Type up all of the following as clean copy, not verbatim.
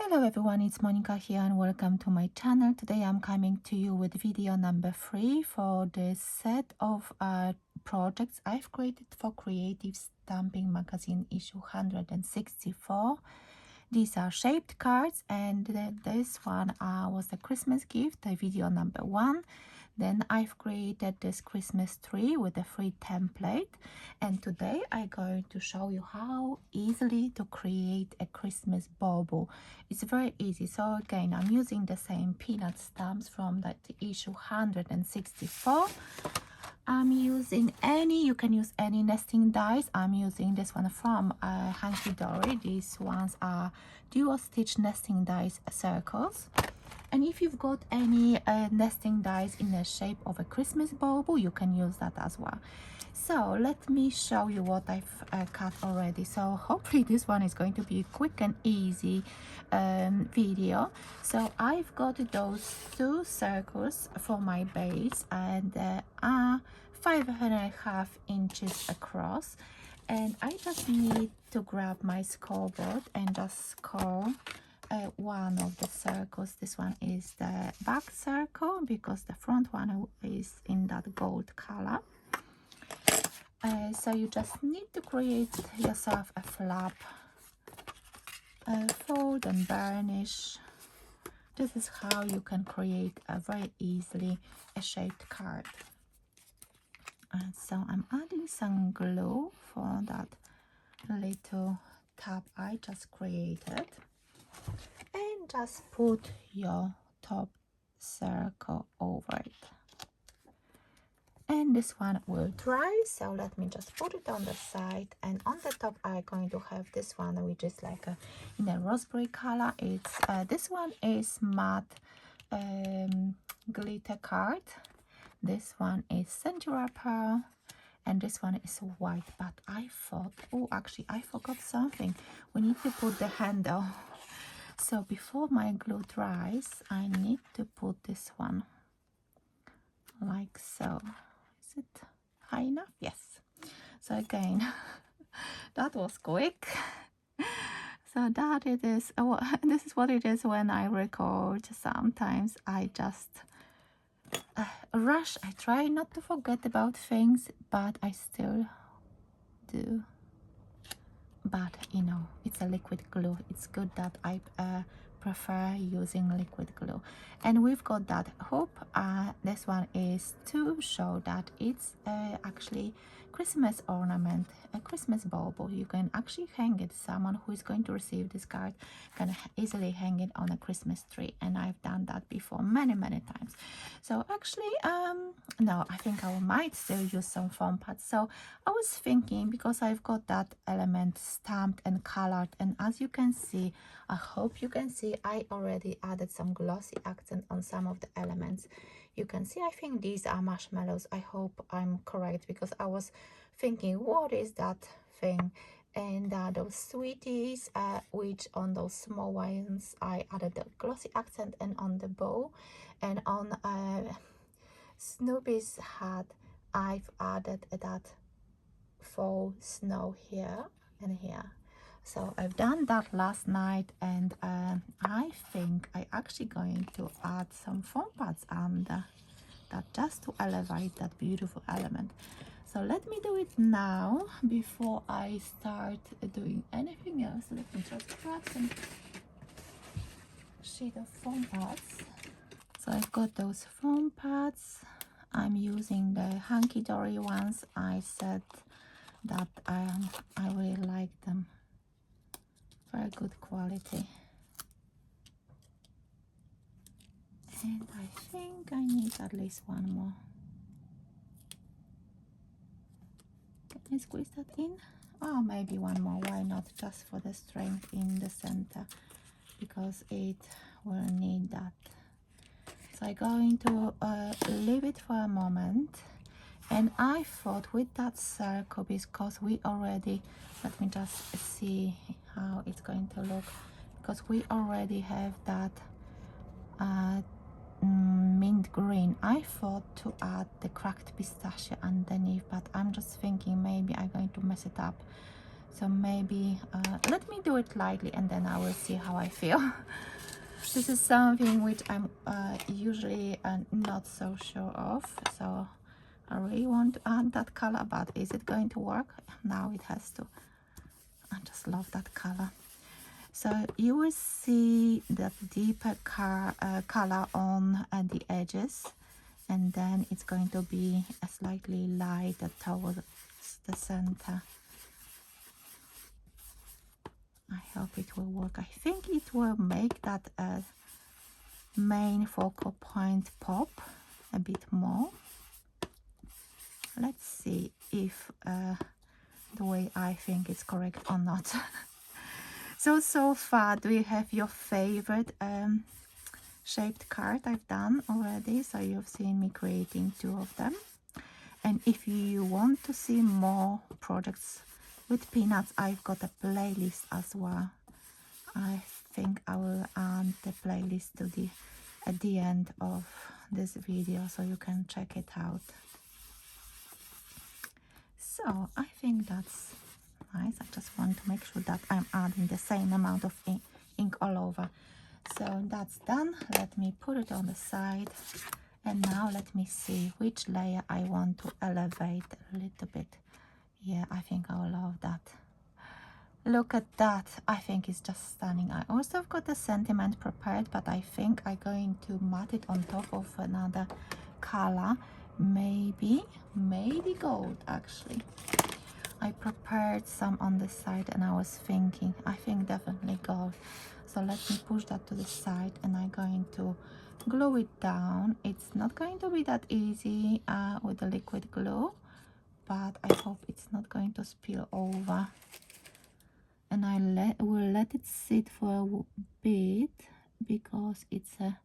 Hello everyone, it's Monika here and welcome to my channel. Today I'm coming to you with video number 3 for the set of projects I've created for Creative Stamping Magazine issue 164. These are shaped cards, and this one was the Christmas gift, the video number 1. Then I've created this Christmas tree with a free template, and today I'm going to show you how easily to create a Christmas bauble. It's very easy. So again, I'm using the same peanut stamps from that issue 164. I'm using you can use any nesting dies. I'm using this one from Hanky Dory. These ones are dual stitch nesting dies circles. And if you've got any nesting dies in the shape of a Christmas bauble, you can use that as well. So let me show you what I've cut already. So hopefully this one is going to be a quick and easy video. So I've got those 2 circles for my base, and they are 5.5 inches across. And I just need to grab my scoreboard and just score one of the circles. This one is the back circle because the front one is in that gold color. So you just need to create yourself a flap, fold and burnish. This is how you can create very easily a shaped card. And so I'm adding some glue for that little tab I just created, and just put your top circle over it. And this one will dry, so let me just put it on the side. And on the top I'm going to have this one, which is like in a raspberry color. It's this one is matte glitter card. This one is Centura Pearl, and this one is white. But I thought, oh, actually I forgot something. We need to put the handle. So before my glue dries, I need to put this one like so. Is it high enough? Yes. So again, that was quick. So that it is. This is what it is when I record. Sometimes I just rush. I try not to forget about things, but I still do. But you know, it's a liquid glue. It's good that I prefer using liquid glue. And we've got that hoop. This one is to show that it's actually Christmas ornament, a Christmas bauble. You can actually hang it. Someone who is going to receive this card can easily hang it on a Christmas tree, and I've done that before many times. So actually no, I think I might still use some foam pads. So I was thinking, because I've got that element stamped and colored, and as you can see, I hope you can see, I already added some glossy accent on some of the elements. You can see, I think these are marshmallows. I hope I'm correct, because I was thinking, what is that thing? And those sweeties, which on those small ones I added the glossy accent, and on the bow, and on Snoopy's hat I've added that faux snow here and here. So I've done that last night, and I think I actually going to add some foam pads under that, just to elevate that beautiful element. So let me do it now before I start doing anything else. Let me just grab some sheet of foam pads. So I've got those foam pads. I'm using the Hanky Dory ones. I said that I really like them. Very good quality. And I think I need at least one more. Can I squeeze that in? Oh, maybe one more. Why not? Just for the strength in the center, because it will need that. So I'm going to leave it for a moment. And I thought with that circle, because we already, let me just see how it's going to look, because we already have that mint green. I thought to add the cracked pistachio underneath, but I'm just thinking maybe I'm going to mess it up. So maybe let me do it lightly and then I will see how I feel. This is something which I'm usually not so sure of, so I really want to add that color, but is it going to work? Now it has to. I just love that color. So you will see that deeper color on the edges, and then it's going to be a slightly lighter towards the center. I hope it will work. I think it will make that main focal point pop a bit more. Let's see if the way I think it's correct or not. So far, do you have your favorite shaped card I've done already? So you've seen me creating 2 of them. And if you want to see more projects with peanuts, I've got a playlist as well. I think I will add the playlist to at the end of this video, so you can check it out. So I think that's nice. I just want to make sure that I'm adding the same amount of ink all over. So that's done. Let me put it on the side. And now let me see which layer I want to elevate a little bit. Yeah, I think I will love that. Look at that. I think it's just stunning. I also have got a sentiment prepared, but I think I'm going to matte it on top of another color. Maybe gold, actually. I prepared some on the side and I was thinking, I think definitely gold. So let me push that to the side and I'm going to glue it down. It's not going to be that easy with the liquid glue, but I hope it's not going to spill over. And I will let it sit for a bit because it's a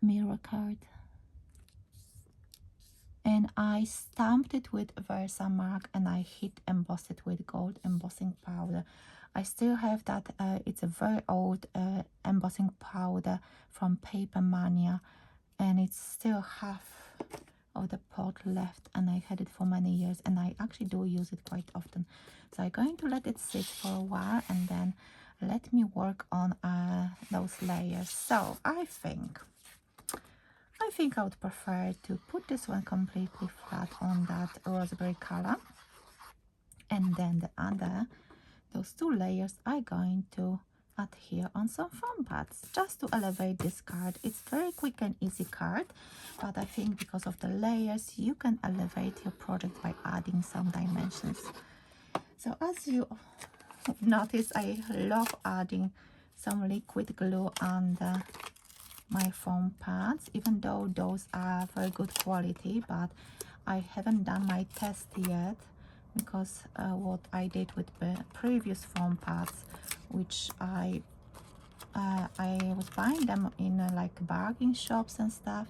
mirror card. And I stamped it with Versamark and I embossed it with gold embossing powder. I still have that, it's a very old embossing powder from paperMona, and it's still half of the pot left, and I had it for many years and I actually do use it quite often. So I'm going to let it sit for a while and then let me work on those layers. So I think I would prefer to put this one completely flat on that raspberry color, and then the other, those 2 layers, I'm going to adhere on some foam pads just to elevate this card. It's very quick and easy card, but I think because of the layers you can elevate your project by adding some dimensions. So as you notice, I love adding some liquid glue under my foam pads, even though those are very good quality, but I haven't done my test yet because what I did with the previous foam pads, which I was buying them in like bargain shops and stuff,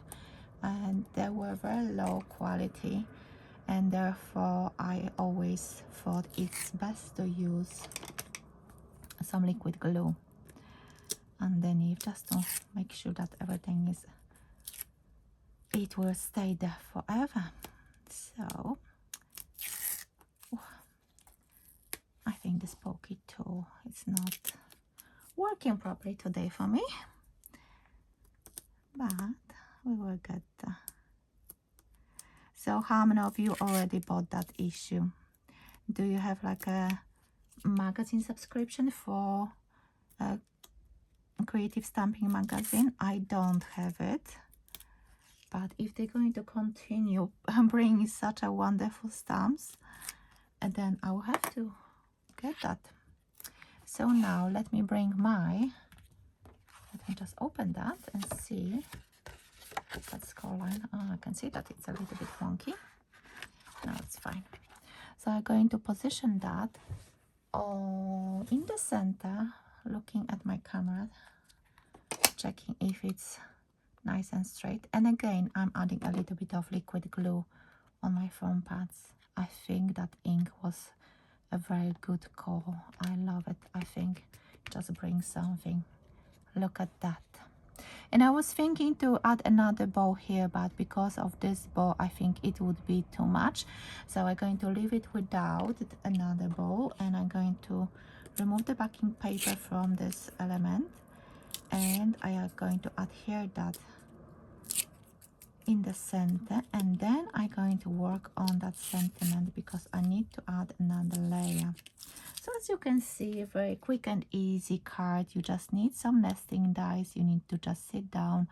and they were very low quality, and therefore I always thought it's best to use some liquid glue underneath just to make sure that everything is, it will stay there forever. So I think this pokey tool is not working properly today for me, but we will get there. So how many of you already bought that issue? Do you have like a magazine subscription for a creative stamping magazine? I don't have it, but if they're going to continue bringing such a wonderful stamps, and then I will have to get that. So now let me bring let me just open that and see. That score line, I can see that it's a little bit wonky. No, it's fine. So I'm going to position that in the center, looking at my camera, checking if it's nice and straight. And again, I'm adding a little bit of liquid glue on my foam pads. I think that ink was a very good call. I love it. I think it just brings something. Look at that. And I was thinking to add another bow here, but because of this bow I think it would be too much, so I'm going to leave it without another bow, and I'm going to remove the backing paper from this element, and I am going to adhere that in the center, and then I'm going to work on that sentiment because I need to add another layer. So as you can see, very quick and easy card. You just need some nesting dies. You need to just sit down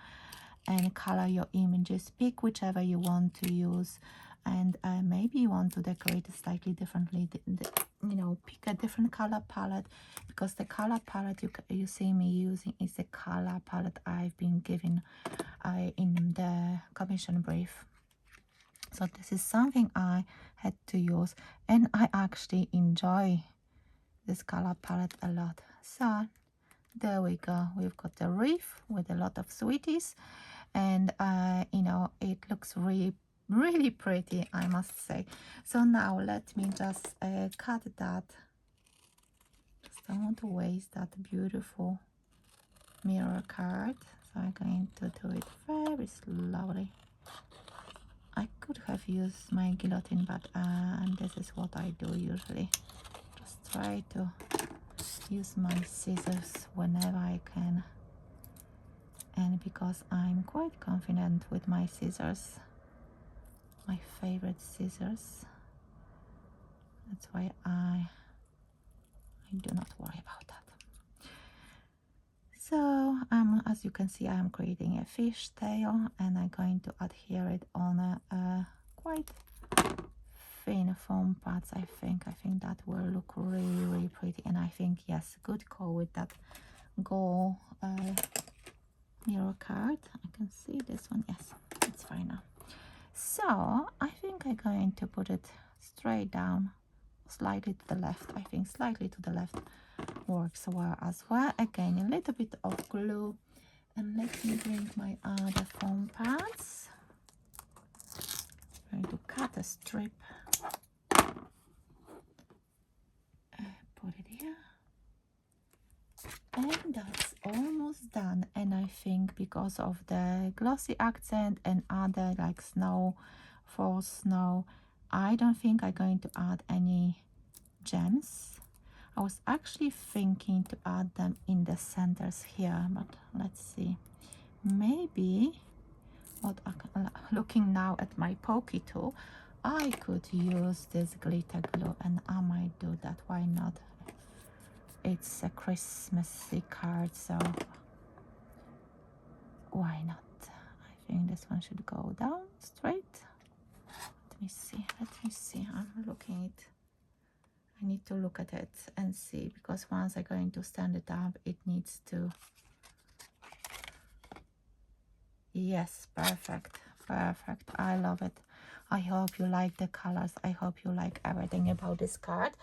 and color your images. Pick whichever you want to use, and maybe you want to decorate it slightly differently. You know, pick a different color palette, because the color palette you see me using is the color palette I've been given in the commission brief. So this is something I had to use, and I actually enjoy this color palette a lot. So there we go, we've got a wreath with a lot of sweeties, and you know, it looks really pretty, I must say. So now let me just cut that. Just don't want to waste that beautiful mirror card, so I'm going to do it very slowly. I could have used my guillotine, but and this is what I do usually. Just try to use my scissors whenever I can, and because I'm quite confident with my scissors, my favorite scissors, that's why I do not worry about that. So as you can see, I'm creating a fish tail, and I'm going to adhere it on a quite thin foam pads. I think that will look really pretty, and I think, yes, good call with that gold mirror card. I can see this one. Yes, it's fine now. So I think I'm going to put it straight down, slightly to the left. I think slightly to the left works well as well. Again, a little bit of glue, and let me bring my other foam pads. I'm going to cut a strip, put it here, and that's almost done. And I think because of the glossy accent and other like snow, false snow, I don't think I'm going to add any gems. I was actually thinking to add them in the centers here, but let's see. Maybe looking now at my pokey tool, I could use this glitter glue, and I might do that. Why not? It's a Christmassy card, so why not? I think this one should go down straight. Let me see. I'm looking it. I need to look at it and see, because once I'm going to stand it up, it needs to. Yes, perfect. I love it. I hope you like the colors. I hope you like everything about this card.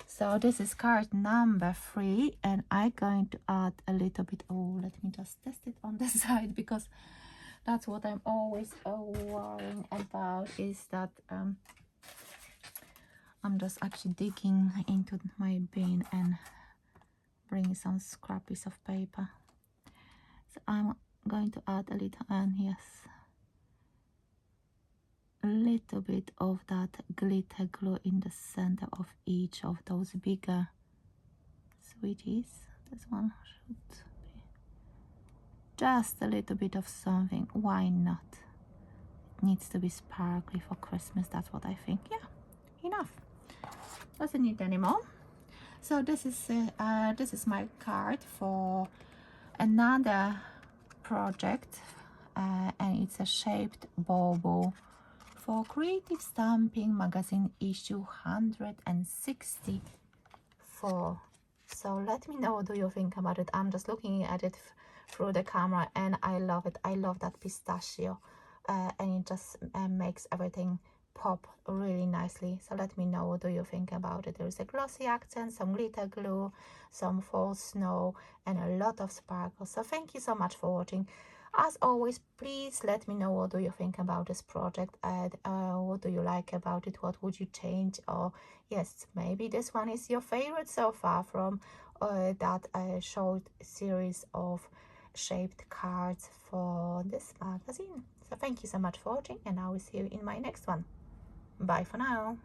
So this is card number 3, and I'm going to add a little bit. Oh, let me just test it on the side, because that's what I'm always worrying about, is that I'm just actually digging into my bin and bringing some scrap piece of paper. So I'm going to add a little, and yes, a little bit of that glitter glue in the center of each of those bigger sweeties. This one should be just a little bit of something. Why not? It needs to be sparkly for Christmas. That's what I think. Yeah, enough. Doesn't need any more. So this is my card for another project, and it's a shaped bauble for Creative Stamping Magazine issue 164. So let me know what do you think about it. I'm just looking at it through the camera, and I love it. I love that pistachio, and it just makes everything pop really nicely. So let me know what do you think about it. There's a glossy accent, some glitter glue, some false snow, and a lot of sparkles. So thank you so much for watching. As always, please let me know what do you think about this project, and what do you like about it, what would you change, or yes, maybe this one is your favorite so far from that short series of shaped cards for this magazine. So thank you so much for watching, and I will see you in my next one. Bye for now.